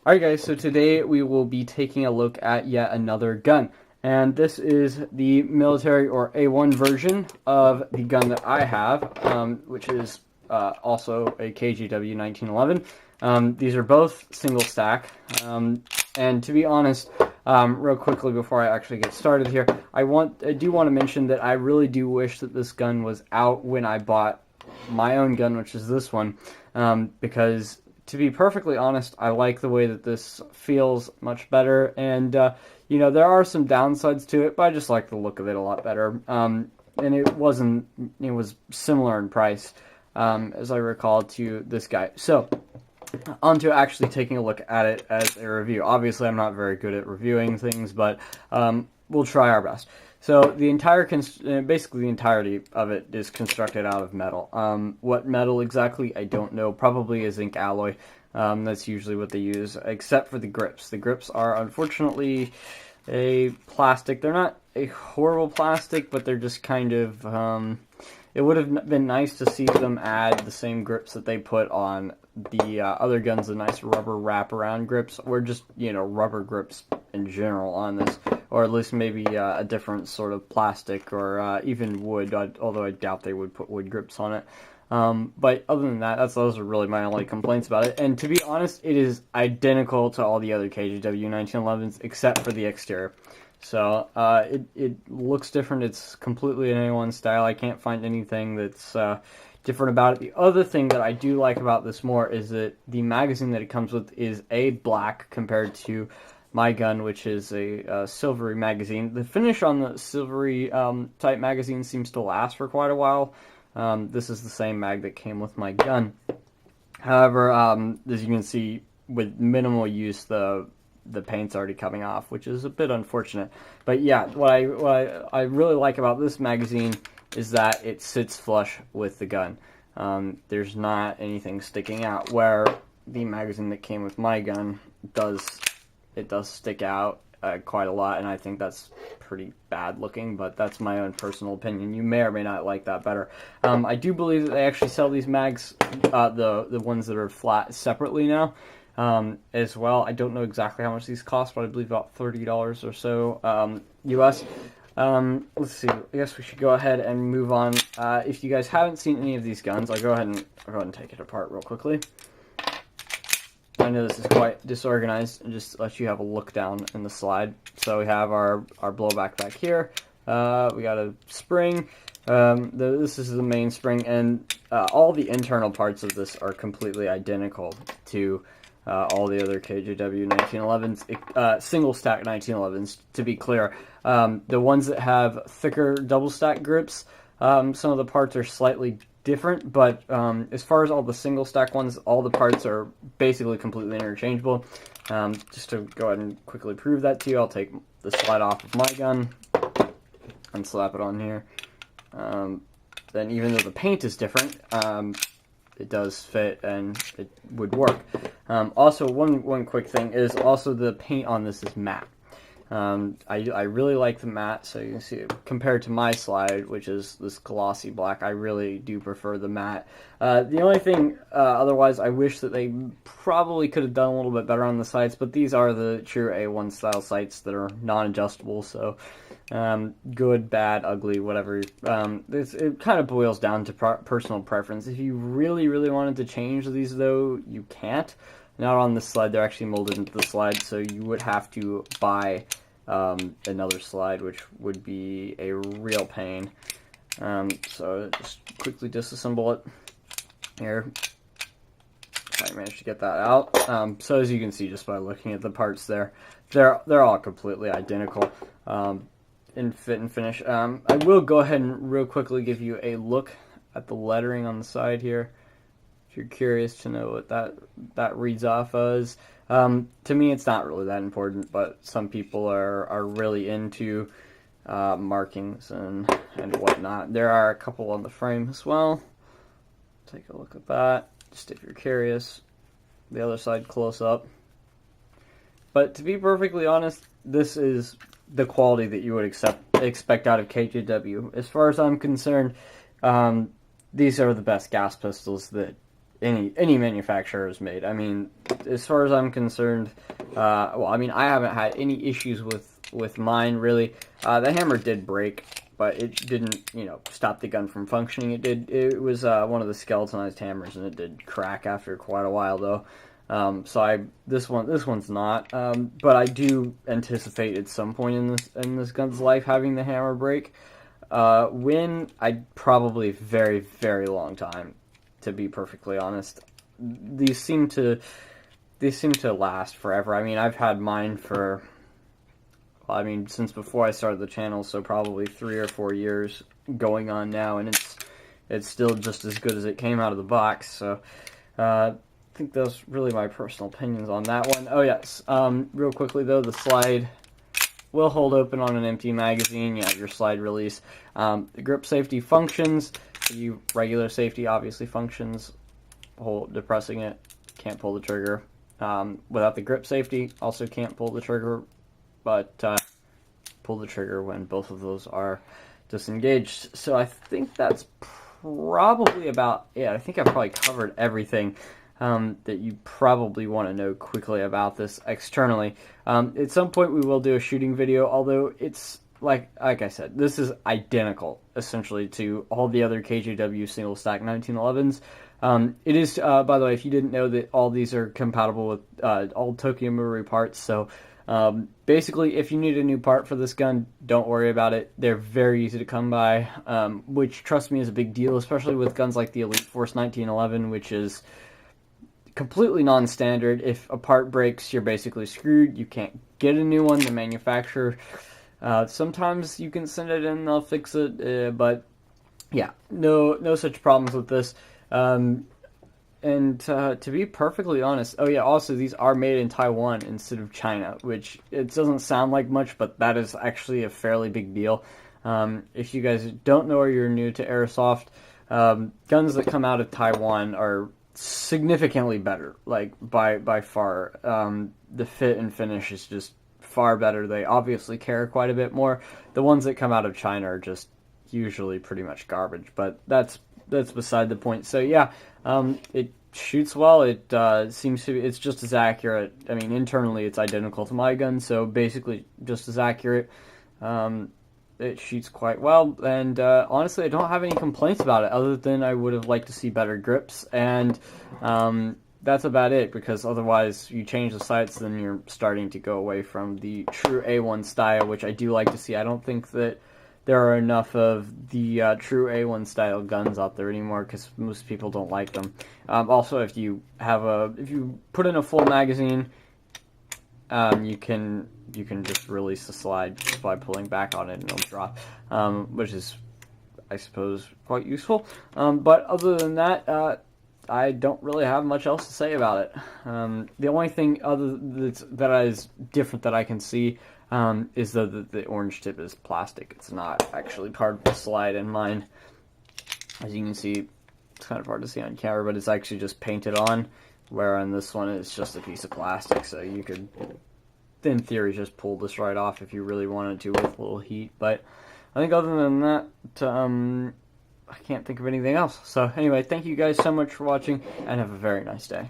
Alright guys, so today we will be taking a look at yet another gun. And this is the military or A1 version of the gun that I have, which is also a KJW 1911. These are both single stack. And to be honest, real quickly before I actually get started here, I do want to mention that I really do wish that this gun was out when I bought my own gun, which is this one, because to be perfectly honest, I like the way that this feels much better, and there are some downsides to it, but I just like the look of it a lot better. And it was similar in price, as I recall, to this guy. So, on to actually taking a look at it as a review. Obviously, I'm not very good at reviewing things, but we'll try our best. So basically the entirety of it is constructed out of metal. What metal exactly, I don't know. Probably a zinc alloy. That's usually what they use, except for the grips. The grips are unfortunately a plastic. They're not a horrible plastic, but they're just kind of... it would have been nice to see them add the same grips that they put on the other guns, the nice rubber wraparound grips, or just, rubber grips in general on this, or at least maybe a different sort of plastic, or even wood, although I doubt they would put wood grips on it. But other than that, those are really my only complaints about it. And to be honest, it is identical to all the other KJW 1911s, except for the exterior. So, it looks different. It's completely an A1 style. I can't find anything that's different about it. The other thing that I do like about this more is that the magazine that it comes with is black compared to my gun, which is a silvery magazine. The finish on the silvery type magazine seems to last for quite a while. This is the same mag that came with my gun. However, as you can see, with minimal use, the paint's already coming off, which is a bit unfortunate. But yeah, what I really like about this magazine is that it sits flush with the gun. There's not anything sticking out, where the magazine that came with my gun does stick out quite a lot, and I think that's pretty bad looking, but that's my own personal opinion. You may or may not like that better. I do believe that they actually sell these mags, the ones that are flat, separately now. As well. I don't know exactly how much these cost, but I believe about $30 or so US. Let's see. I guess we should go ahead and move on. If you guys haven't seen any of these guns, I'll go ahead and take it apart real quickly. I know this is quite disorganized, and just let you have a look down in the slide. So we have our blowback back here. We got a spring. This is the main spring, and all the internal parts of this are completely identical to all the other KJW 1911s, single stack 1911s, to be clear. The ones that have thicker double stack grips, some of the parts are slightly different, but as far as all the single stack ones, all the parts are basically completely interchangeable. Just to go ahead and quickly prove that to you, I'll take the slide off of my gun and slap it on here. Then even though the paint is different, it does fit and it would work. Also, one quick thing is also the paint on this is matte. I really like the matte, so you can see it compared to my slide, which is this glossy black. I really do prefer the matte. The only thing, otherwise, I wish that they probably could have done a little bit better on the sights, but these are the true A1 style sights that are non-adjustable, so good, bad, ugly, whatever. It kind of boils down to personal preference. If you really, really wanted to change these, though, you can't. Not on this slide. They're actually molded into the slide, so you would have to buy another slide, which would be a real pain. So just quickly disassemble it here. I managed to get that out. So as you can see, just by looking at the parts there, they're all completely identical in fit and finish. I will go ahead and real quickly give you a look at the lettering on the side here, if you're curious to know what that reads off as. To me, it's not really that important, but some people are really into markings and whatnot. There are a couple on the frame as well. Take a look at that, just if you're curious. The other side close up. But to be perfectly honest, this is the quality that you would expect out of KJW. As far as I'm concerned, these are the best gas pistols that any manufacturer has made. I mean, as far as I'm concerned, well, I mean, I haven't had any issues with mine really. The hammer did break, but it didn't, stop the gun from functioning. It was one of the skeletonized hammers, and it did crack after quite a while though. This one's not. But I do anticipate at some point in this gun's life having the hammer break. When I'd probably very, very long time, to be perfectly honest. These seem to last forever. I mean, I've had mine for, well, I mean, since before I started the channel, so probably 3 or 4 years going on now, and it's still just as good as it came out of the box. So I think those really my personal opinions on that one. Oh yes, real quickly though, the slide will hold open on an empty magazine. You have your slide release. The grip safety functions. The regular safety obviously functions. Depressing it, can't pull the trigger. Without the grip safety, also can't pull the trigger, but pull the trigger when both of those are disengaged. So I think that's probably about it. I think I've probably covered everything that you probably want to know quickly about this externally. At some point we will do a shooting video, although it's like I said, this is identical essentially to all the other KJW single stack 1911s. It is, by the way, if you didn't know, that all these are compatible with all Tokyo Marui parts. So basically, if you need a new part for this gun, don't worry about it. They're very easy to come by, which, trust me, is a big deal, especially with guns like the Elite Force 1911, which is completely non-standard. If a part breaks, you're basically screwed. You can't get a new one. The manufacturer, sometimes you can send it in, they'll fix it, but yeah, no such problems with this. And to be perfectly honest, oh yeah, also these are made in Taiwan instead of China, which it doesn't sound like much, but that is actually a fairly big deal. If you guys don't know or you're new to airsoft, guns that come out of Taiwan are significantly better, like by far. The fit and finish is just far better. They obviously care quite a bit more. The ones that come out of China are just usually pretty much garbage, but that's beside the point. So yeah, it shoots well. It seems to be, it's just as accurate. I mean, internally it's identical to my gun, so basically just as accurate. It shoots quite well, and honestly, I don't have any complaints about it, other than I would have liked to see better grips, and that's about it, because otherwise you change the sights, then you're starting to go away from the true A1 style, which I do like to see. I don't think that there are enough of the true A1 style guns out there anymore, because most people don't like them. Also, if you put in a full magazine, you can just release the slide just by pulling back on it and it'll drop, which is, I suppose, quite useful. But other than that, I don't really have much else to say about it. The only thing that is different that I can see is the orange tip is plastic. It's not actually part of the slide in mine. As you can see, it's kind of hard to see on camera, but it's actually just painted on, where on this one it's just a piece of plastic, so you could, in theory, just pull this right off if you really wanted to with a little heat. But I think other than that, I can't think of anything else. So anyway, thank you guys so much for watching, and have a very nice day.